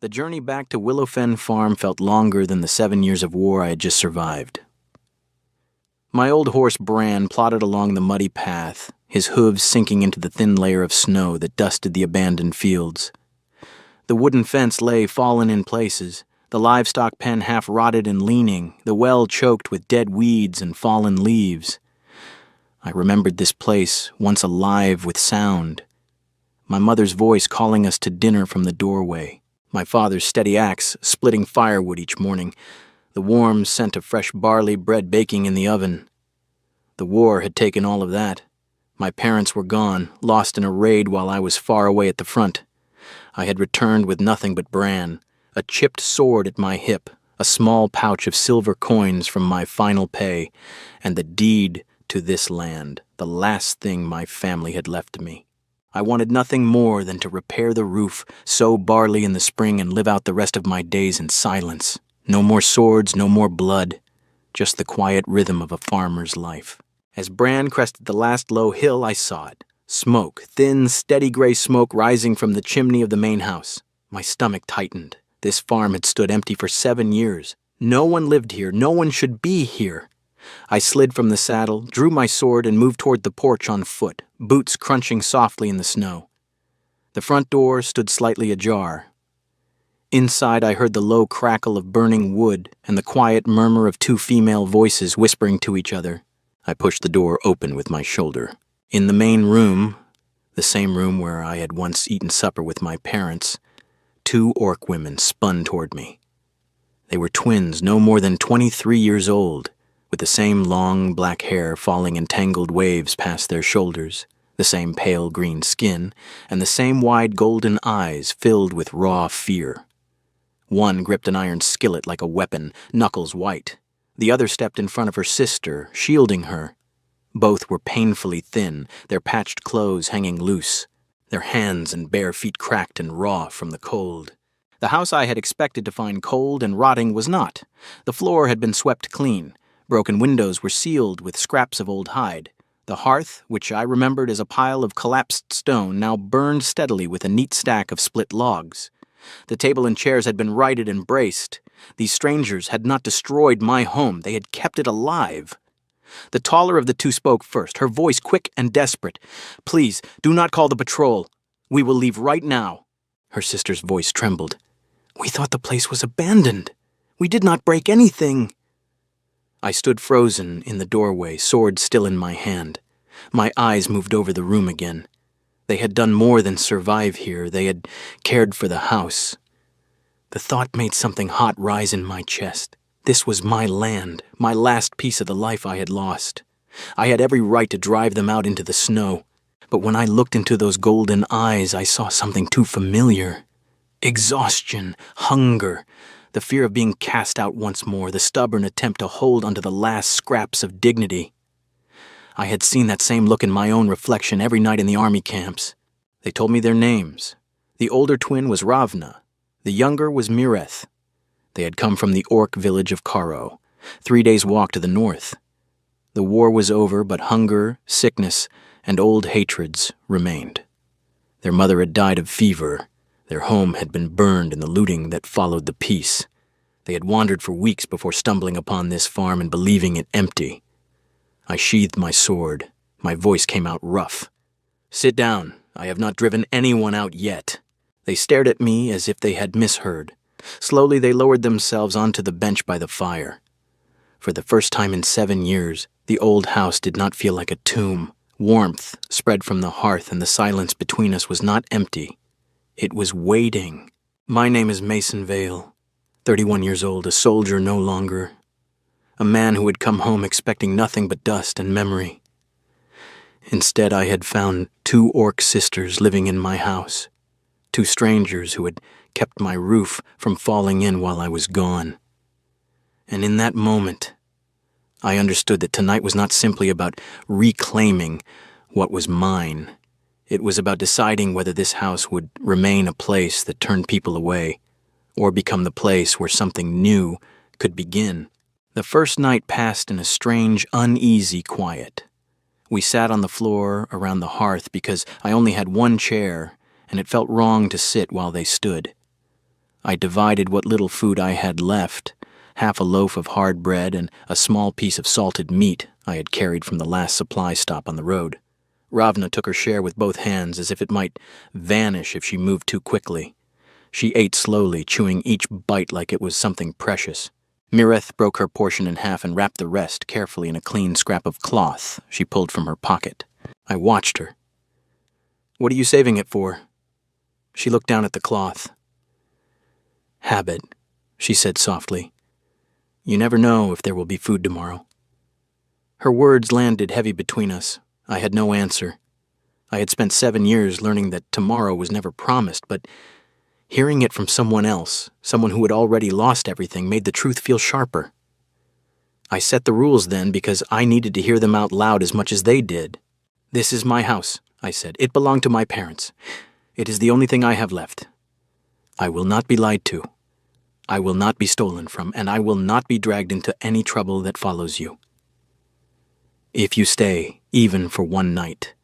The journey back to Willowfen Farm felt longer than the 7 years of war I had just survived. My old horse Bran plodded along the muddy path, his hooves sinking into the thin layer of snow that dusted the abandoned fields. The wooden fence lay fallen in places, the livestock pen half rotted and leaning, the well choked with dead weeds and fallen leaves. I remembered this place, once alive with sound. My mother's voice calling us to dinner from the doorway. My father's steady axe splitting firewood each morning, the warm scent of fresh barley bread baking in the oven. The war had taken all of that. My parents were gone, lost in a raid while I was far away at the front. I had returned with nothing but Bran, a chipped sword at my hip, a small pouch of silver coins from my final pay, and the deed to this land, the last thing my family had left me. I wanted nothing more than to repair the roof, sow barley in the spring, and live out the rest of my days in silence. No more swords, no more blood, just the quiet rhythm of a farmer's life. As Bran crested the last low hill, I saw it. Smoke, thin, steady gray smoke rising from the chimney of the main house. My stomach tightened. This farm had stood empty for 7 years. No one lived here. No one should be here. I slid from the saddle, drew my sword, and moved toward the porch on foot, boots crunching softly in the snow. The front door stood slightly ajar. Inside, I heard the low crackle of burning wood and the quiet murmur of 2 female voices whispering to each other. I pushed the door open with my shoulder. In the main room, the same room where I had once eaten supper with my parents, 2 orc women spun toward me. They were twins, no more than 23 years old, with the same long black hair falling in tangled waves past their shoulders, the same pale green skin, and the same wide golden eyes filled with raw fear. One gripped an iron skillet like a weapon, knuckles white. The other stepped in front of her sister, shielding her. Both were painfully thin, their patched clothes hanging loose, their hands and bare feet cracked and raw from the cold. The house I had expected to find cold and rotting was not. The floor had been swept clean. Broken windows were sealed with scraps of old hide. The hearth, which I remembered as a pile of collapsed stone, now burned steadily with a neat stack of split logs. The table and chairs had been righted and braced. These strangers had not destroyed my home. They had kept it alive. The taller of the 2 spoke first, her voice quick and desperate. "Please, do not call the patrol. We will leave right now." Her sister's voice trembled. "We thought the place was abandoned. We did not break anything." I stood frozen in the doorway, sword still in my hand. My eyes moved over the room again. They had done more than survive here. They had cared for the house. The thought made something hot rise in my chest. This was my land, my last piece of the life I had lost. I had every right to drive them out into the snow. But when I looked into those golden eyes, I saw something too familiar. Exhaustion, hunger, the fear of being cast out once more, the stubborn attempt to hold onto the last scraps of dignity. I had seen that same look in my own reflection every night in the army camps. They told me their names. The older twin was Ravna. The younger was Mireth. They had come from the orc village of Karo, 3 days' walk to the north. The war was over, but hunger, sickness, and old hatreds remained. Their mother had died of fever. Their home had been burned in the looting that followed the peace. They had wandered for weeks before stumbling upon this farm and believing it empty. I sheathed my sword. My voice came out rough. "Sit down. I have not driven anyone out yet." They stared at me as if they had misheard. Slowly they lowered themselves onto the bench by the fire. For the first time in 7 years, the old house did not feel like a tomb. Warmth spread from the hearth, and the silence between us was not empty. It was waiting. My name is Mason Vale, 31 years old, a soldier no longer. A man who had come home expecting nothing but dust and memory. Instead, I had found 2 orc sisters living in my house. 2 strangers who had kept my roof from falling in while I was gone. And in that moment, I understood that tonight was not simply about reclaiming what was mine. It was about deciding whether this house would remain a place that turned people away, or become the place where something new could begin. The first night passed in a strange, uneasy quiet. We sat on the floor around the hearth because I only had one chair, and it felt wrong to sit while they stood. I divided what little food I had left, half a loaf of hard bread and a small piece of salted meat I had carried from the last supply stop on the road. Ravna took her share with both hands as if it might vanish if she moved too quickly. She ate slowly, chewing each bite like it was something precious. Mireth broke her portion in half and wrapped the rest carefully in a clean scrap of cloth she pulled from her pocket. I watched her. "What are you saving it for?" She looked down at the cloth. "Habit," she said softly. "You never know if there will be food tomorrow." Her words landed heavy between us. I had no answer. I had spent 7 years learning that tomorrow was never promised, but hearing it from someone else, someone who had already lost everything, made the truth feel sharper. I set the rules then because I needed to hear them out loud as much as they did. "This is my house," I said. "It belonged to my parents. It is the only thing I have left. I will not be lied to. I will not be stolen from, and I will not be dragged into any trouble that follows you. If you stay, even for one night,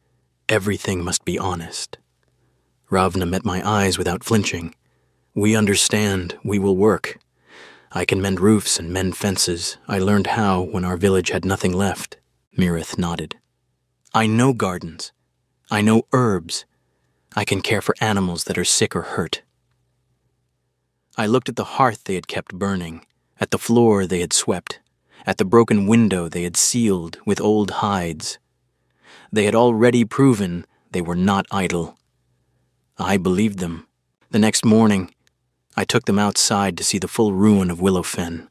everything must be honest." Ravna met my eyes without flinching. "We understand. We will work. I can mend roofs and mend fences. I learned how when our village had nothing left." Mireth nodded. "I know gardens. I know herbs. I can care for animals that are sick or hurt." I looked at the hearth they had kept burning, at the floor they had swept, at the broken window they had sealed with old hides. They had already proven they were not idle. I believed them. The next morning, I took them outside to see the full ruin of Willowfen.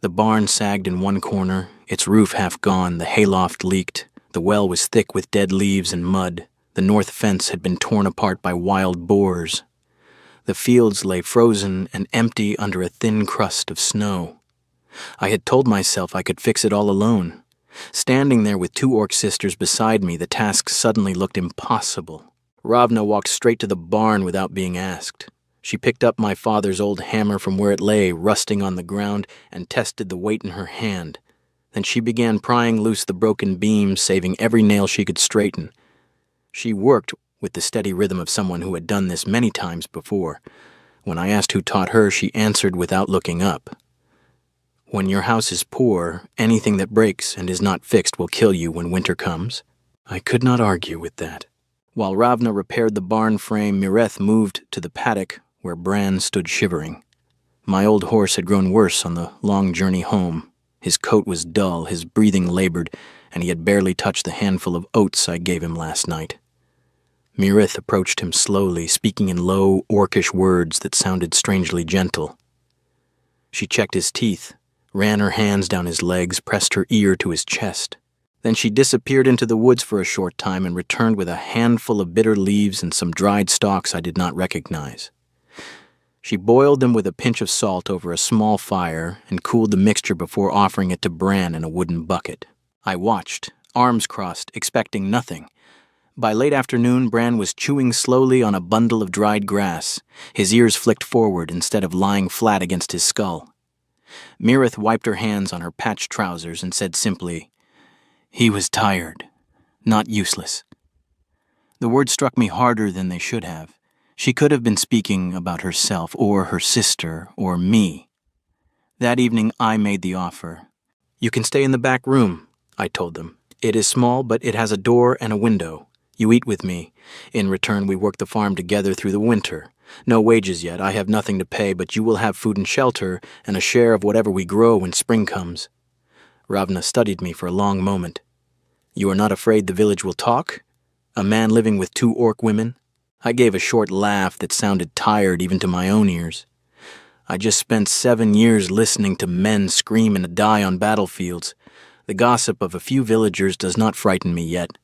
The barn sagged in one corner, its roof half gone, the hayloft leaked, the well was thick with dead leaves and mud, the north fence had been torn apart by wild boars. The fields lay frozen and empty under a thin crust of snow. I had told myself I could fix it all alone. Standing there with 2 orc sisters beside me, the task suddenly looked impossible. Ravna walked straight to the barn without being asked. She picked up my father's old hammer from where it lay, rusting on the ground, and tested the weight in her hand. Then she began prying loose the broken beams, saving every nail she could straighten. She worked with the steady rhythm of someone who had done this many times before. When I asked who taught her, she answered without looking up. "When your house is poor, anything that breaks and is not fixed will kill you when winter comes." I could not argue with that. While Ravna repaired the barn frame, Mireth moved to the paddock where Bran stood shivering. My old horse had grown worse on the long journey home. His coat was dull, his breathing labored, and he had barely touched the handful of oats I gave him last night. Mireth approached him slowly, speaking in low, orcish words that sounded strangely gentle. She checked his teeth, ran her hands down his legs, pressed her ear to his chest. Then she disappeared into the woods for a short time and returned with a handful of bitter leaves and some dried stalks I did not recognize. She boiled them with a pinch of salt over a small fire and cooled the mixture before offering it to Bran in a wooden bucket. I watched, arms crossed, expecting nothing. By late afternoon, Bran was chewing slowly on a bundle of dried grass, his ears flicked forward instead of lying flat against his skull. Mireth wiped her hands on her patched trousers and said simply, "He was tired, not useless." The words struck me harder than they should have. She could have been speaking about herself, or her sister, or me. That evening I made the offer. "You can stay in the back room," I told them. "It is small, but it has a door and a window. You eat with me. In return, we work the farm together through the winter. No wages yet, I have nothing to pay, but you will have food and shelter, and a share of whatever we grow when spring comes." Ravna studied me for a long moment. "You are not afraid the village will talk? A man living with 2 orc women?" I gave a short laugh that sounded tired even to my own ears. I just spent 7 years listening to men scream and die on battlefields. The gossip of a few villagers does not frighten me yet.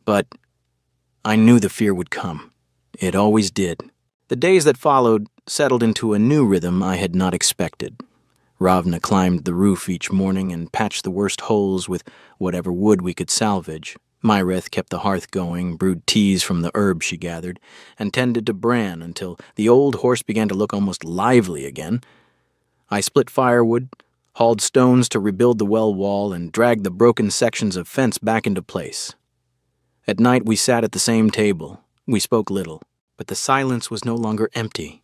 But I knew the fear would come. It always did. The days that followed settled into a new rhythm I had not expected. Ravna climbed the roof each morning and patched the worst holes with whatever wood we could salvage. Mireth kept the hearth going, brewed teas from the herbs she gathered, and tended to Bran until the old horse began to look almost lively again. I split firewood, hauled stones to rebuild the well wall, and dragged the broken sections of fence back into place. At night we sat at the same table. We spoke little, but the silence was no longer empty.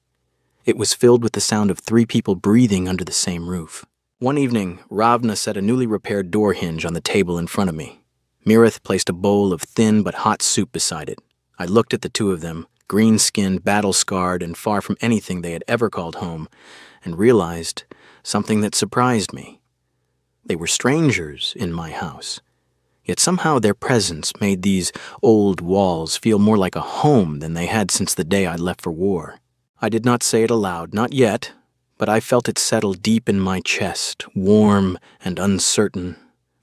It was filled with the sound of 3 people breathing under the same roof. One evening, Ravna set a newly repaired door hinge on the table in front of me. Mireth placed a bowl of thin but hot soup beside it. I looked at the 2 of them, green-skinned, battle-scarred, and far from anything they had ever called home, and realized something that surprised me. They were strangers in my house, yet somehow their presence made these old walls feel more like a home than they had since the day I left for war. I did not say it aloud, not yet, but I felt it settle deep in my chest, warm and uncertain,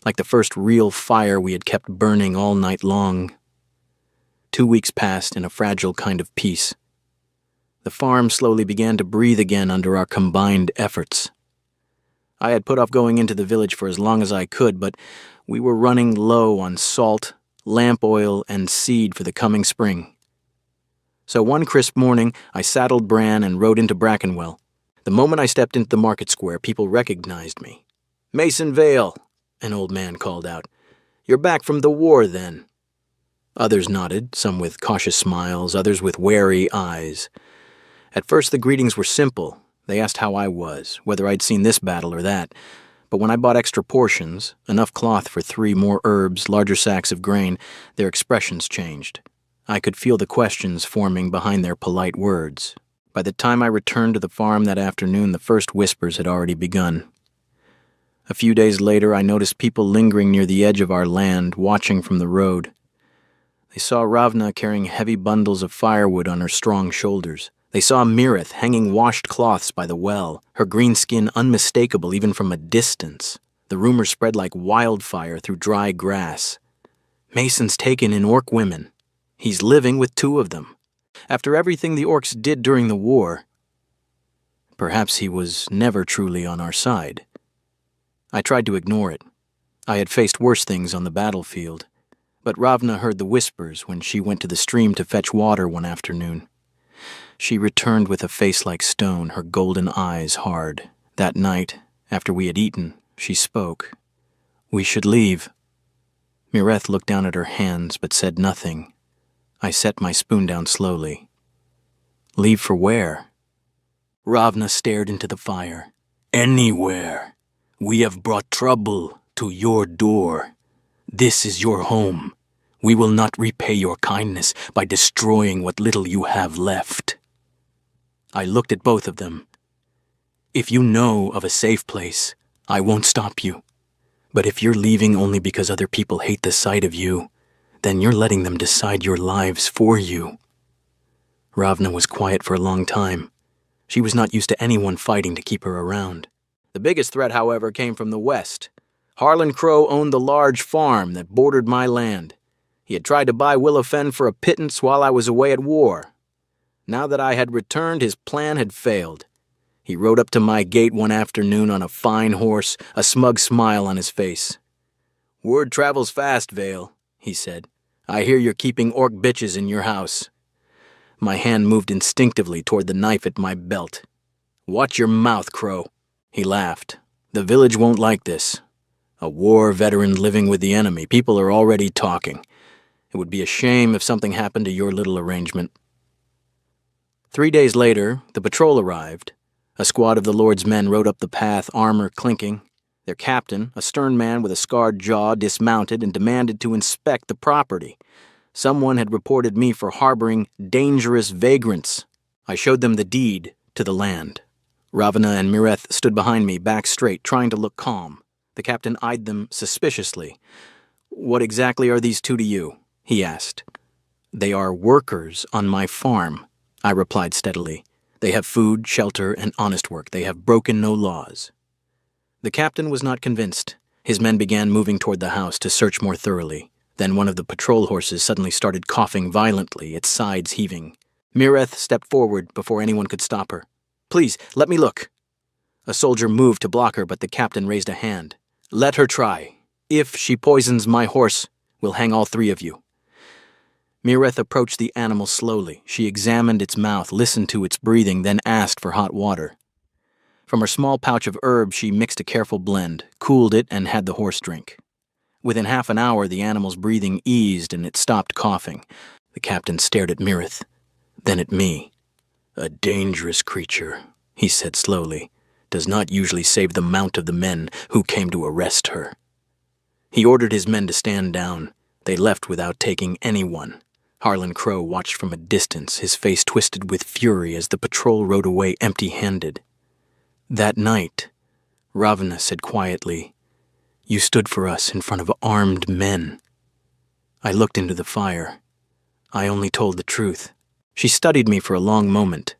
like the first real fire we had kept burning all night long. 2 weeks passed in a fragile kind of peace. The farm slowly began to breathe again under our combined efforts. I had put off going into the village for as long as I could, but we were running low on salt, lamp oil, and seed for the coming spring. So one crisp morning, I saddled Bran and rode into Brackenwell. The moment I stepped into the market square, people recognized me. "Mason Vale," an old man called out. "You're back from the war, then?" Others nodded, some with cautious smiles, others with wary eyes. At first the greetings were simple. They asked how I was, whether I'd seen this battle or that. But when I bought extra portions, enough cloth for 3 more herbs, larger sacks of grain, their expressions changed. I could feel the questions forming behind their polite words. By the time I returned to the farm that afternoon, the first whispers had already begun. A few days later, I noticed people lingering near the edge of our land, watching from the road. They saw Ravna carrying heavy bundles of firewood on her strong shoulders. They saw Mireth hanging washed cloths by the well, her green skin unmistakable even from a distance. The rumor spread like wildfire through dry grass. "Mason's taken in orc women. He's living with 2 of them. After everything the orcs did during the war, perhaps he was never truly on our side." I tried to ignore it. I had faced worse things on the battlefield. But Ravna heard the whispers when she went to the stream to fetch water one afternoon. She returned with a face like stone, her golden eyes hard. That night, after we had eaten, she spoke. "We should leave." Mireth looked down at her hands but said nothing. I set my spoon down slowly. "Leave for where?" Ravna stared into the fire. "Anywhere. We have brought trouble to your door. This is your home. We will not repay your kindness by destroying what little you have left." I looked at both of them. "If you know of a safe place, I won't stop you. But if you're leaving only because other people hate the sight of you, then you're letting them decide your lives for you." Ravna was quiet for a long time. She was not used to anyone fighting to keep her around. The biggest threat, however, came from the west. Harlan Crow owned the large farm that bordered my land. He had tried to buy Willowfen for a pittance while I was away at war. Now that I had returned, his plan had failed. He rode up to my gate one afternoon on a fine horse, a smug smile on his face. "Word travels fast, Vale," he said. "I hear you're keeping orc bitches in your house." My hand moved instinctively toward the knife at my belt. "Watch your mouth, Crow." He laughed. "The village won't like this. A war veteran living with the enemy. People are already talking. It would be a shame if something happened to your little arrangement." 3 days later, the patrol arrived. A squad of the Lord's men rode up the path, armor clinking. Their captain, a stern man with a scarred jaw, dismounted and demanded to inspect the property. Someone had reported me for harboring dangerous vagrants. I showed them the deed to the land. Ravna and Mireth stood behind me, back straight, trying to look calm. The captain eyed them suspiciously. "What exactly are these 2 to you?" he asked. "They are workers on my farm," I replied steadily. "They have food, shelter, and honest work. They have broken no laws." The captain was not convinced. His men began moving toward the house to search more thoroughly. Then one of the patrol horses suddenly started coughing violently, its sides heaving. Mireth stepped forward before anyone could stop her. "Please, let me look." A soldier moved to block her, but the captain raised a hand. "Let her try. If she poisons my horse, we'll hang all 3 of you." Mireth approached the animal slowly. She examined its mouth, listened to its breathing, then asked for hot water. From her small pouch of herbs, she mixed a careful blend, cooled it, and had the horse drink. Within half an hour, the animal's breathing eased and it stopped coughing. The captain stared at Mireth, then at me. "A dangerous creature," he said slowly, "does not usually save the mount of the men who came to arrest her." He ordered his men to stand down. They left without taking anyone. Harlan Crow watched from a distance, his face twisted with fury as the patrol rode away empty-handed. That night, Ravna said quietly, "You stood for us in front of armed men." I looked into the fire. I only told the truth. She studied me for a long moment.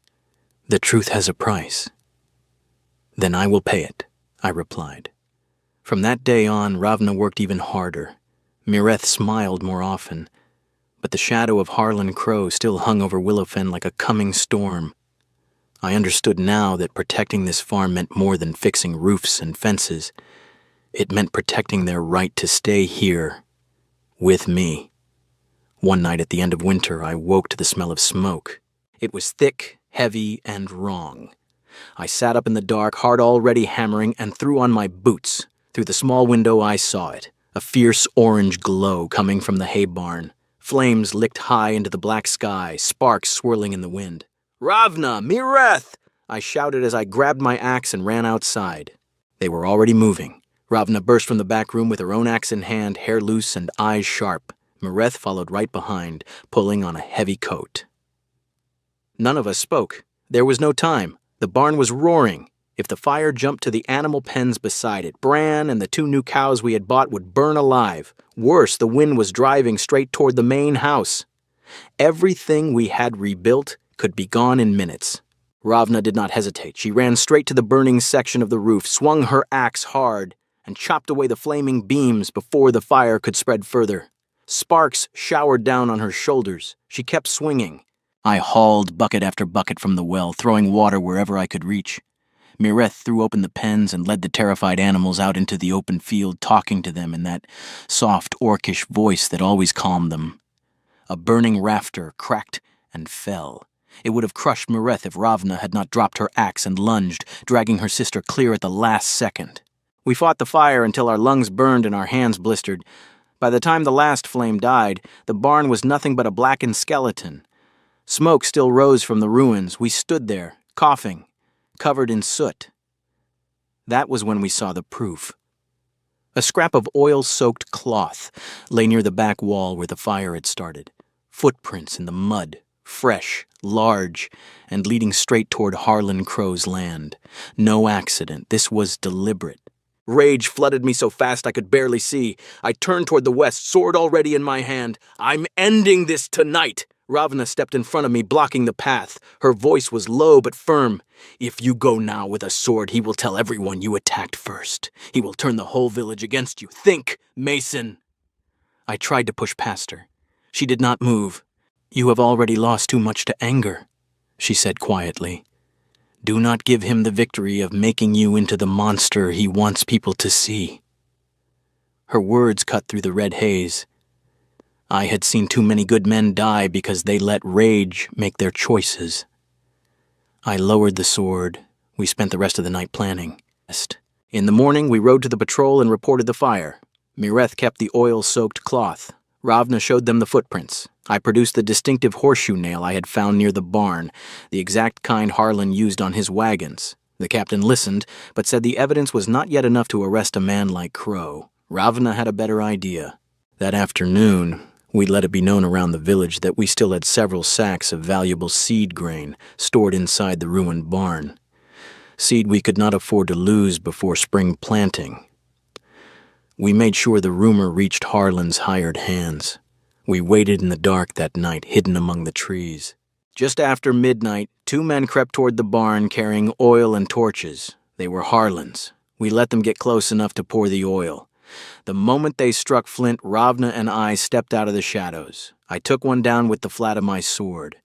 "The truth has a price." "Then I will pay it," I replied. From that day on, Ravna worked even harder. Mireth smiled more often, but the shadow of Harlan Crow still hung over Willowfen like a coming storm. I understood now that protecting this farm meant more than fixing roofs and fences. It meant protecting their right to stay here, with me. One night at the end of winter, I woke to the smell of smoke. It was thick, heavy, and wrong. I sat up in the dark, heart already hammering, and threw on my boots. Through the small window I saw it, a fierce orange glow coming from the hay barn. Flames licked high into the black sky, sparks swirling in the wind. "Ravna! Mireth!" I shouted as I grabbed my axe and ran outside. They were already moving. Ravna burst from the back room with her own axe in hand, hair loose and eyes sharp. Mireth followed right behind, pulling on a heavy coat. None of us spoke. There was no time. The barn was roaring. If the fire jumped to the animal pens beside it, Bran and the 2 new cows we had bought would burn alive. Worse, the wind was driving straight toward the main house. Everything we had rebuilt could be gone in minutes. Ravna did not hesitate. She ran straight to the burning section of the roof, swung her axe hard, and chopped away the flaming beams before the fire could spread further. Sparks showered down on her shoulders. She kept swinging. I hauled bucket after bucket from the well, throwing water wherever I could reach. Mireth threw open the pens and led the terrified animals out into the open field, talking to them in that soft, orcish voice that always calmed them. A burning rafter cracked and fell. It would have crushed Mireth if Ravna had not dropped her axe and lunged, dragging her sister clear at the last second. We fought the fire until our lungs burned and our hands blistered. By the time the last flame died, the barn was nothing but a blackened skeleton. Smoke still rose from the ruins. We stood there, coughing, covered in soot. That was when we saw the proof. A scrap of oil-soaked cloth lay near the back wall where the fire had started. Footprints in the mud, fresh, large, and leading straight toward Harlan Crow's land. No accident. This was deliberate. Rage flooded me so fast I could barely see. I turned toward the west, sword already in my hand. "I'm ending this tonight!" Ravna stepped in front of me, blocking the path. Her voice was low but firm. "If you go now with a sword, he will tell everyone you attacked first. He will turn the whole village against you. Think, Mason!" I tried to push past her. She did not move. "You have already lost too much to anger," she said quietly. "Do not give him the victory of making you into the monster he wants people to see." Her words cut through the red haze. I had seen too many good men die because they let rage make their choices. I lowered the sword. We spent the rest of the night planning. In the morning, we rode to the patrol and reported the fire. Mireth kept the oil-soaked cloth. Ravna showed them the footprints. I produced the distinctive horseshoe nail I had found near the barn, the exact kind Harlan used on his wagons. The captain listened, but said the evidence was not yet enough to arrest a man like Crow. Ravna had a better idea. That afternoon, we let it be known around the village that we still had several sacks of valuable seed grain stored inside the ruined barn. Seed we could not afford to lose before spring planting. We made sure the rumor reached Harlan's hired hands. We waited in the dark that night, hidden among the trees. Just after midnight, 2 men crept toward the barn carrying oil and torches. They were Harlan's. We let them get close enough to pour the oil. The moment they struck Flint, Ravna and I stepped out of the shadows. I took one down with the flat of my sword.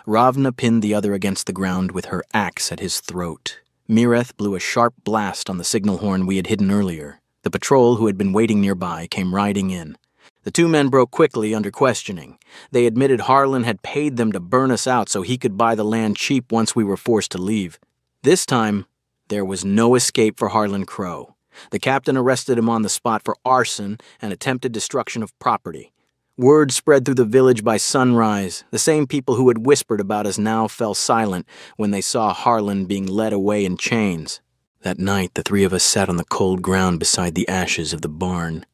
Ravna pinned the other against the ground with her axe at his throat. Mireth blew a sharp blast on the signal horn we had hidden earlier. The patrol, who had been waiting nearby, came riding in. The 2 men broke quickly under questioning. They admitted Harlan had paid them to burn us out so he could buy the land cheap once we were forced to leave. This time, there was no escape for Harlan Crow. The captain arrested him on the spot for arson and attempted destruction of property. Word spread through the village by sunrise. The same people who had whispered about us now fell silent when they saw Harlan being led away in chains. That night, the three of us sat on the cold ground beside the ashes of the barn.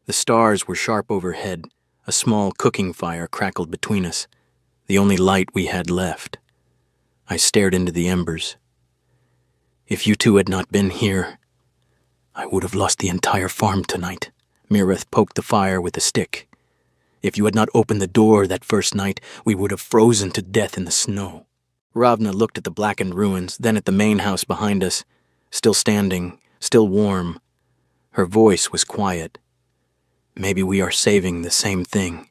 The stars were sharp overhead. A small cooking fire crackled between us, the only light we had left. I stared into the embers. If you two had not been here, I would have lost the entire farm tonight. Mireth poked the fire with a stick. If you had not opened the door that first night, we would have frozen to death in the snow. Ravna looked at the blackened ruins, then at the main house behind us, still standing, still warm. Her voice was quiet. Maybe we are saving the same thing.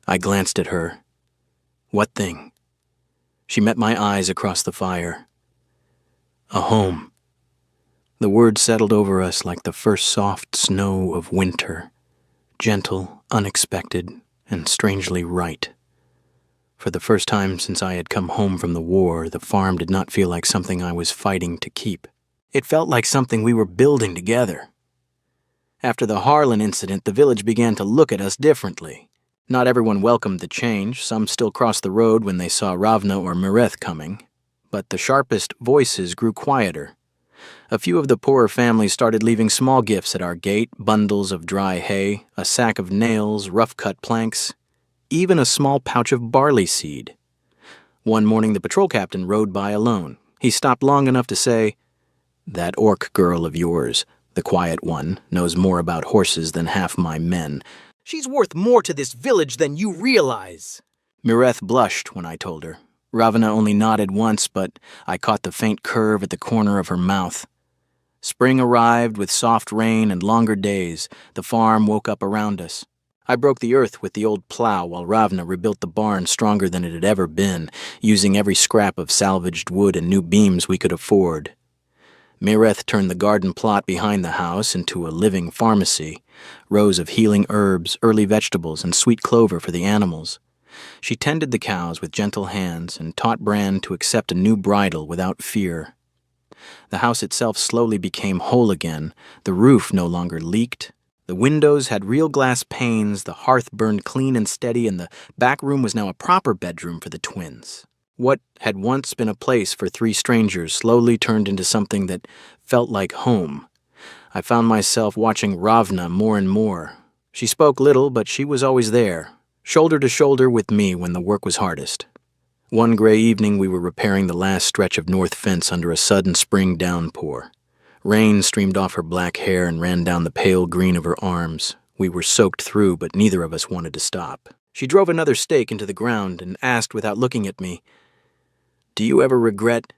I glanced at her. What thing? She met my eyes across the fire. A home. The word settled over us like the first soft snow of winter, gentle, unexpected, and strangely right. For the first time since I had come home from the war, the farm did not feel like something I was fighting to keep. It felt like something we were building together. After the Harlan incident, the village began to look at us differently. Not everyone welcomed the change. Some still crossed the road when they saw Ravna or Mireth coming. But the sharpest voices grew quieter. A few of the poorer families started leaving small gifts at our gate, bundles of dry hay, a sack of nails, rough-cut planks, even a small pouch of barley seed. One morning the patrol captain rode by alone. He stopped long enough to say, "That orc girl of yours, the quiet one, knows more about horses than half my men. She's worth more to this village than you realize." Mireth blushed when I told her. Ravna only nodded once, but I caught the faint curve at the corner of her mouth. Spring arrived with soft rain and longer days. The farm woke up around us. I broke the earth with the old plow while Ravna rebuilt the barn stronger than it had ever been, using every scrap of salvaged wood and new beams we could afford. Mireth turned the garden plot behind the house into a living pharmacy, rows of healing herbs, early vegetables, and sweet clover for the animals. She tended the cows with gentle hands and taught Bran to accept a new bridle without fear. The house itself slowly became whole again. The roof no longer leaked. The windows had real glass panes, the hearth burned clean and steady, and the back room was now a proper bedroom for the twins. What had once been a place for three strangers slowly turned into something that felt like home. I found myself watching Ravna more and more. She spoke little, but she was always there, shoulder to shoulder with me when the work was hardest. One gray evening we were repairing the last stretch of north fence under a sudden spring downpour. Rain streamed off her black hair and ran down the pale green of her arms. We were soaked through, but neither of us wanted to stop. She drove another stake into the ground and asked without looking at me, "Do you ever regret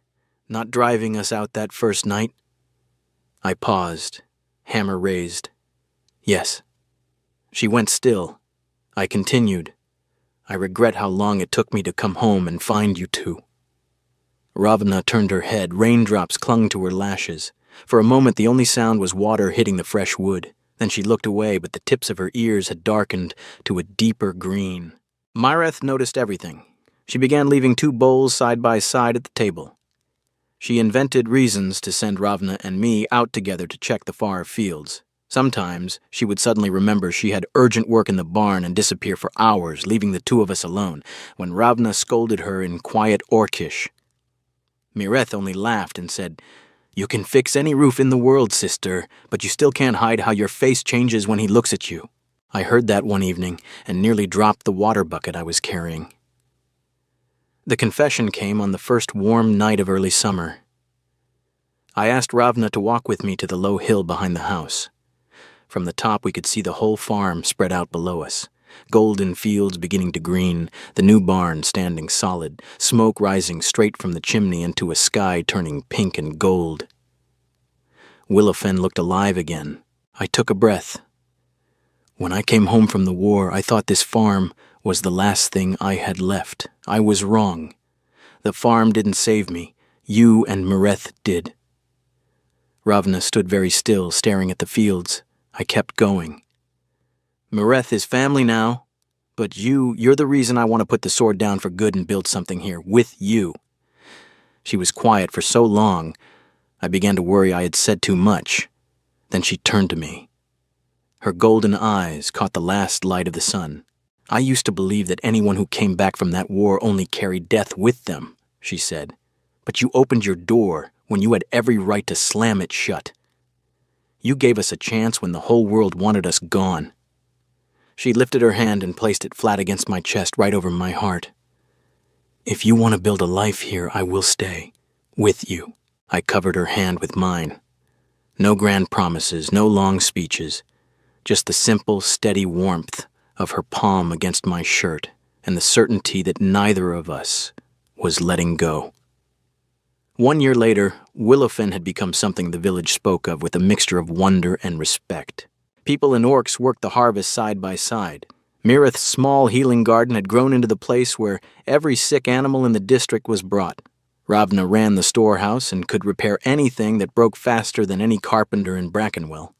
not driving us out that first night?" I paused, hammer raised. Yes. She went still. I continued. "I regret how long it took me to come home and find you two." Ravna turned her head. Raindrops clung to her lashes. For a moment the only sound was water hitting the fresh wood. Then she looked away, but the tips of her ears had darkened to a deeper green. Mireth noticed everything. She began leaving two bowls side by side at the table. She invented reasons to send Ravna and me out together to check the far fields. Sometimes she would suddenly remember she had urgent work in the barn and disappear for hours, leaving the two of us alone, when Ravna scolded her in quiet Orcish. Mireth only laughed and said, "You can fix any roof in the world, sister, but you still can't hide how your face changes when he looks at you." I heard that one evening and nearly dropped the water bucket I was carrying. The confession came on the first warm night of early summer. I asked Ravna to walk with me to the low hill behind the house. From the top we could see the whole farm spread out below us, golden fields beginning to green, the new barn standing solid, smoke rising straight from the chimney into a sky turning pink and gold. Willowfen looked alive again. I took a breath. When I came home from the war, I thought this farm was the last thing I had left. I was wrong. The farm didn't save me. You and Mireth did. Ravna stood very still, staring at the fields. I kept going. Mireth is family now, but you're the reason I want to put the sword down for good and build something here, with you. She was quiet for so long, I began to worry I had said too much. Then she turned to me. Her golden eyes caught the last light of the sun. "I used to believe that anyone who came back from that war only carried death with them," she said. "But you opened your door when you had every right to slam it shut. You gave us a chance when the whole world wanted us gone." She lifted her hand and placed it flat against my chest, right over my heart. "If you want to build a life here, I will stay. With you." I covered her hand with mine. No grand promises, no long speeches. Just the simple, steady warmth of her palm against my shirt and the certainty that neither of us was letting go. 1 year later, Willowfen had become something the village spoke of with a mixture of wonder and respect. People and orcs worked the harvest side by side. Mirith's small healing garden had grown into the place where every sick animal in the district was brought. Ravna ran the storehouse and could repair anything that broke faster than any carpenter in Brackenwell.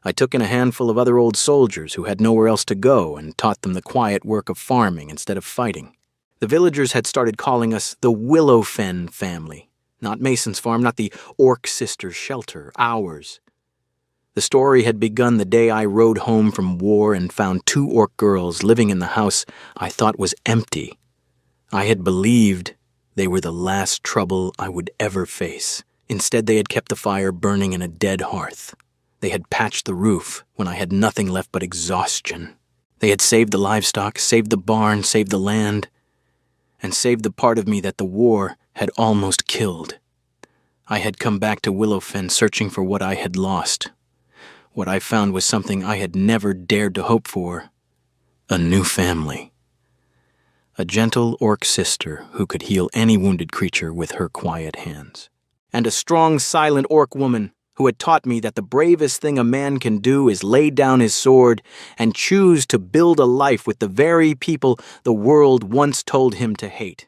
I took in a handful of other old soldiers who had nowhere else to go and taught them the quiet work of farming instead of fighting. The villagers had started calling us the Willowfen family. Not Mason's farm, not the Orc Sisters' shelter, ours. The story had begun the day I rode home from war and found 2 orc girls living in the house I thought was empty. I had believed they were the last trouble I would ever face. Instead, they had kept the fire burning in a dead hearth. They had patched the roof when I had nothing left but exhaustion. They had saved the livestock, saved the barn, saved the land, and saved the part of me that the war had almost killed. I had come back to Willowfen searching for what I had lost. What I found was something I had never dared to hope for: a new family. A gentle orc sister who could heal any wounded creature with her quiet hands. And a strong, silent orc woman who had taught me that the bravest thing a man can do is lay down his sword and choose to build a life with the very people the world once told him to hate.